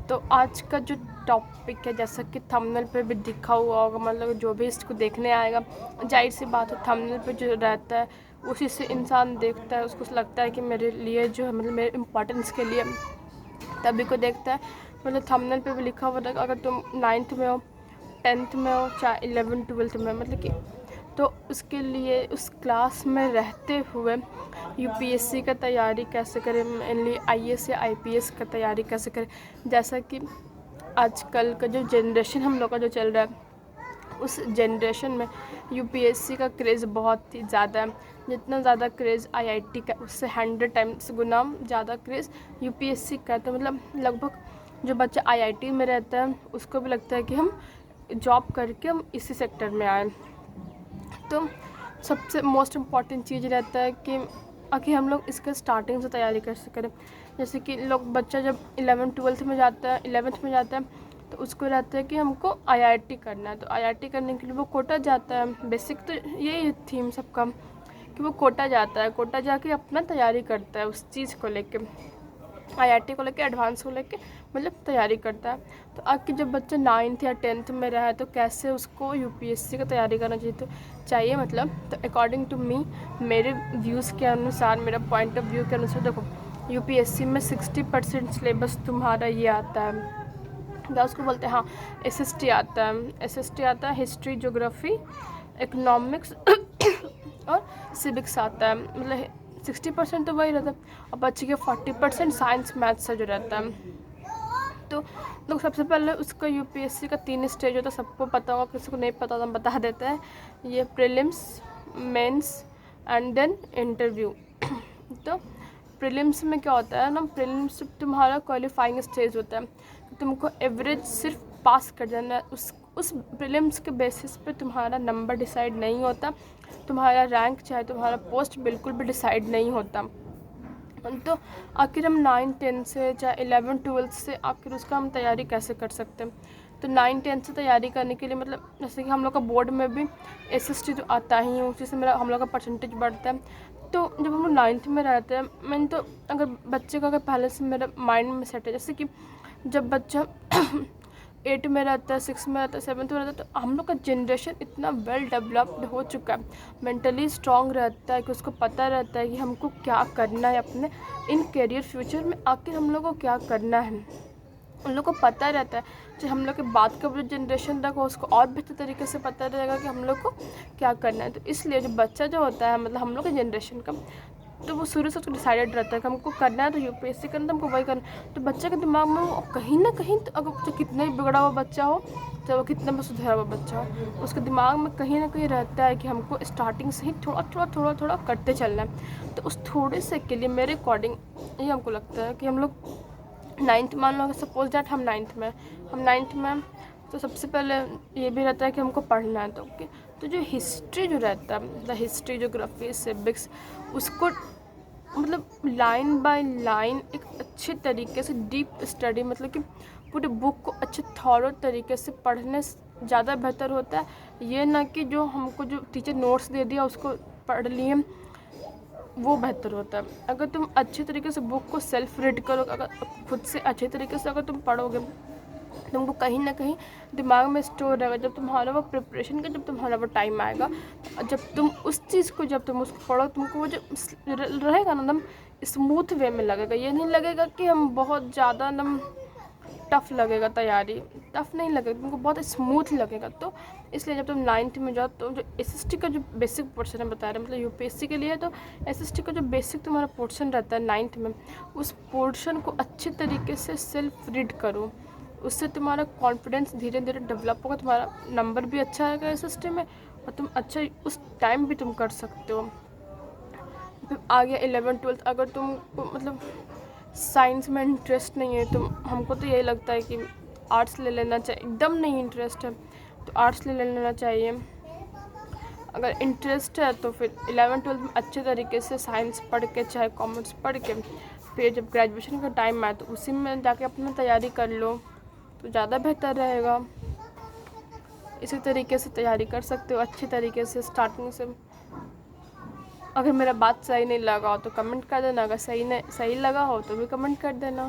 तो आज का जो टॉपिक है, जैसा कि थंबनेल पे भी दिखा हुआ होगा, मतलब जो भी इसको देखने आएगा, जाहिर सी बात है थंबनेल पे जो रहता है उसी से इंसान देखता है, उसको लगता है कि मेरे लिए जो है, मतलब मेरे इम्पोर्टेंस के लिए तभी को देखता है। मतलब थंबनेल पे भी लिखा हुआ था अगर तुम 9th में हो, 10th में हो, चाहे 11th 12th में, मतलब कि तो उसके लिए उस क्लास में रहते हुए यूपीएससी का तैयारी कैसे करें, मेनली आईएएस या आईपीएस का तैयारी कैसे करें। जैसा कि आजकल का जो जनरेशन हम लोग का जो चल रहा है, उस जनरेशन में यूपीएससी का क्रेज़ बहुत ही ज़्यादा है। जितना ज़्यादा क्रेज़ आईआईटी का, उससे 100 टाइम्स गुना ज़्यादा क्रेज़ यूपीएससी का है। तो मतलब लगभग जो बच्चा आईआईटी में रहता है उसको भी लगता है कि हम जॉब करके हम इसी सेक्टर में आए। तो सबसे मोस्ट इम्पॉर्टेंट चीज़ रहता है कि आखिर हम लोग इसका स्टार्टिंग से तैयारी कैसे करें। जैसे कि लोग बच्चा जब 11th-12th में जाता है, 11th में जाता है, तो उसको रहता है कि हमको आईआईटी करना है। तो आईआईटी करने के लिए वो कोटा जाता है। बेसिक तो यही थीम सबका कि वो कोटा जाता है, कोटा जाके अपना तैयारी करता है उस चीज़ को लेके, आईआईटी को लेके, एडवांस को लेके मतलब तैयारी करता है। तो आके जब बच्चा 9th या 10th में रहा है तो कैसे उसको यूपीएससी का तैयारी करना चाहिए मतलब। तो अकॉर्डिंग टू मी, मेरे व्यूज़ के अनुसार, मेरा पॉइंट ऑफ व्यू के अनुसार, देखो यूपीएससी में 60% सिलेबस तुम्हारा ये आता है, क्या उसको बोलते हैं, हाँ एसएसटी आता है। एसएसटी आता है, हिस्ट्री, ज्योग्राफी, इकोनॉमिक्स और सिविक्स आता है। मतलब 60% तो वही रहता है, और बच्चे के 40% साइंस मैथ्स से जो रहता है। तो लोग सबसे पहले उसका यूपीएससी का 3 स्टेज होता है, सबको पता होगा, किसी को नहीं पता तो हम बता देते हैं। ये prelims, mains and then interview. तो प्रीलिम्स में क्या होता है ना, प्रीलिम्स तुम्हारा क्वालिफाइंग स्टेज होता है। तो तुमको एवरेज सिर्फ पास कर जाना है। उस प्रीलिम्स के बेसिस पे तुम्हारा नंबर डिसाइड नहीं होता, तुम्हारा रैंक चाहे तुम्हारा पोस्ट बिल्कुल भी डिसाइड नहीं होता। तो आखिर हम 9-10 से, चाहे 11-12 से आखिर उसका हम तैयारी कैसे कर सकते हैं। तो 9-10 से तैयारी करने के लिए, मतलब जैसे कि हम लोग का बोर्ड में भी एसएसटी तो आता ही है, उसी से हम लोग का परसेंटेज बढ़ता है। तो जब हम लोग 9th में रहते हैं, मैंने तो अगर बच्चे का अगर पहले से मेरा माइंड में सेट है, जैसे कि जब बच्चा 8 में रहता है, 6 में रहता है, 7th में रहता है, तो हम लोग का जनरेशन इतना वेल डेवलप्ड हो चुका है, मेंटली स्ट्रॉन्ग रहता है कि उसको पता रहता है कि हमको क्या करना है अपने इन करियर फ्यूचर में, आखिर हम लोग को क्या करना है। उन लोग को पता रहता है, जो हम लोग के बाद का जो जनरेशन रहेगा उसको और बेहतर तरीके से पता रहेगा कि हम लोग को क्या करना है। तो इसलिए जो बच्चा जो होता है, मतलब हम लोग के जनरेशन का, तो वो शुरू से उसको डिसाइडेड रहता है कि हमको करना है तो यूपीएससी करना, तो हमको वही करना। तो बच्चे के दिमाग में वो कहीं ना कहीं, तो अगर जो कितना ही बिगड़ा हुआ बच्चा हो, चाहे वो कितना भी सुधरा हुआ बच्चा हो, उसके दिमाग में कहीं ना कहीं रहता है कि हमको स्टार्टिंग से ही थोड़ा थोड़ा थोड़ा थोड़ा करते चलना है। तो उस थोड़े से के लिए मेरे अकॉर्डिंग ये हमको लगता है कि हम लोग 9th, मान लो सपोज डैट हम 9th में, तो सबसे पहले ये भी रहता है कि हमको पढ़ना है। तो ओके, तो जो हिस्ट्री जो रहता है, द हिस्ट्री, ज्योग्राफी, सिविक्स, उसको मतलब लाइन बाय लाइन एक अच्छे तरीके से डीप स्टडी, मतलब कि पूरे बुक को अच्छे थॉरो तरीके से पढ़ने से ज़्यादा बेहतर होता है। ये ना कि जो हमको जो टीचर नोट्स दे दिया उसको पढ़ लिए, वो बेहतर होता है। अगर तुम अच्छे तरीके से बुक को सेल्फ रीड करो, अगर खुद से अच्छे तरीके से अगर तुम पढ़ोगे, तुमको कहीं ना कहीं दिमाग में स्टोर रहेगा। जब तुम्हारा वो प्रिपरेशन का, जब तुम्हारा वो टाइम आएगा, जब तुम उस चीज़ को, जब तुम उसको पढ़ो, तुमको वो जो रहेगा ना एकदम स्मूथ वे में लगेगा। ये नहीं लगेगा कि हम बहुत ज़्यादा एकदम टफ़ लगेगा, तैयारी टफ़ नहीं लगेगा, तुमको बहुत स्मूथ लगेगा। तो इसलिए जब तुम 9th में जाओ, तो जो एसएसटी का जो बेसिक पोर्शन है बता रहे हैं, मतलब यूपीएससी के लिए, तो एसएसटी का जो बेसिक तुम्हारा पोर्शन रहता है 9th में, उस पोर्शन को अच्छे तरीके से सेल्फ रीड करो। उससे तुम्हारा कॉन्फिडेंस धीरे धीरे डेवलप होगा, तुम्हारा नंबर भी अच्छा आएगा एसएसटी में, और तुम अच्छा उस टाइम भी तुम कर सकते हो। फिर आ गया 11th-12th, अगर तुमको मतलब साइंस में इंटरेस्ट नहीं है, तो हमको तो यही लगता है कि आर्ट्स ले लेना चाहिए। एकदम नहीं इंटरेस्ट है तो आर्ट्स ले लेना चाहिए। अगर इंटरेस्ट है तो फिर 11th-12th में अच्छे तरीके से साइंस पढ़ के, चाहे कॉमर्स पढ़ के, फिर जब ग्रेजुएशन का टाइम आए तो उसी में जाके अपना तैयारी कर लो, तो ज़्यादा बेहतर रहेगा। इसी तरीके से तैयारी कर सकते हो अच्छी तरीके से स्टार्टिंग से। अगर मेरा बात सही नहीं लगा हो तो कमेंट कर देना, अगर सही लगा हो तो भी कमेंट कर देना।